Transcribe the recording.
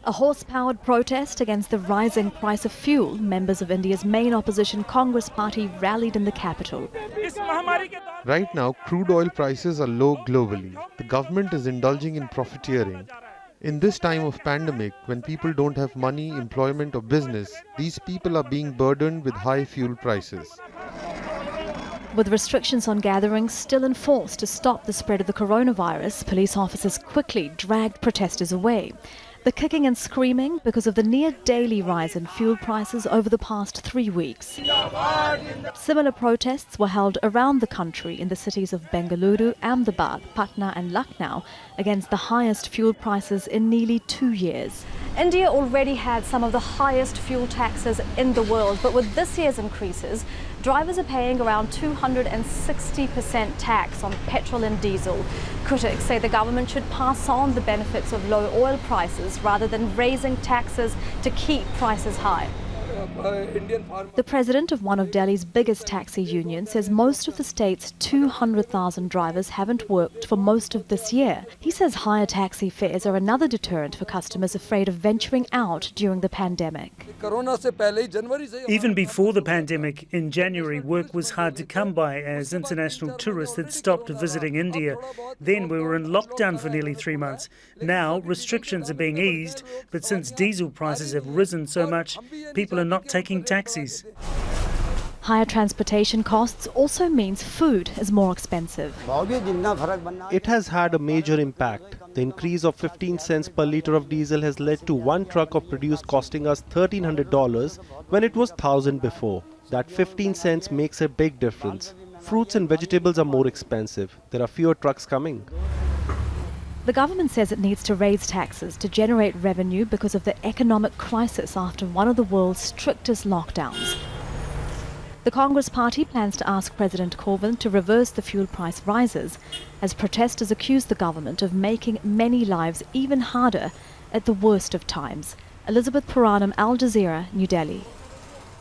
A horse-powered protest against the rising price of fuel. Members of India's main opposition Congress party rallied in the capital. Right now, crude oil prices are low globally. The government is indulging in profiteering. In this time of pandemic, when people don't have money, employment or business, these people are being burdened with high fuel prices. With restrictions on gatherings still in force to stop the spread of the coronavirus, police officers quickly dragged protesters away. The kicking and screaming because of the near-daily rise in fuel prices over the past 3 weeks. Similar protests were held around the country in the cities of Bengaluru, Ahmedabad, Patna and Lucknow against the highest fuel prices in nearly 2 years. India already had some of the highest fuel taxes in the world, but with this year's increases, drivers are paying around 260% tax on petrol and diesel. Critics say the government should pass on the benefits of low oil prices rather than raising taxes to keep prices high. The president of one of Delhi's biggest taxi unions says most of the state's 200,000 drivers haven't worked for most of this year. He says higher taxi fares are another deterrent for customers afraid of venturing out during the pandemic. Even before the pandemic, in January, work was hard to come by as international tourists had stopped visiting India. Then we were in lockdown for nearly 3 months. Now restrictions are being eased, but since diesel prices have risen so much, people are not taking taxis. Higher transportation costs also means food is more expensive. It has had a major impact. The increase of 15 cents per litre of diesel has led to one truck of produce costing us $1,300 when it was $1,000 before. That 15 cents makes a big difference. Fruits and vegetables are more expensive. There are fewer trucks coming. The government says it needs to raise taxes to generate revenue because of the economic crisis after one of the world's strictest lockdowns. The Congress party plans to ask President Corbyn to reverse the fuel price rises as protesters accuse the government of making many lives even harder at the worst of times. Elizabeth Puranam, Al Jazeera, New Delhi.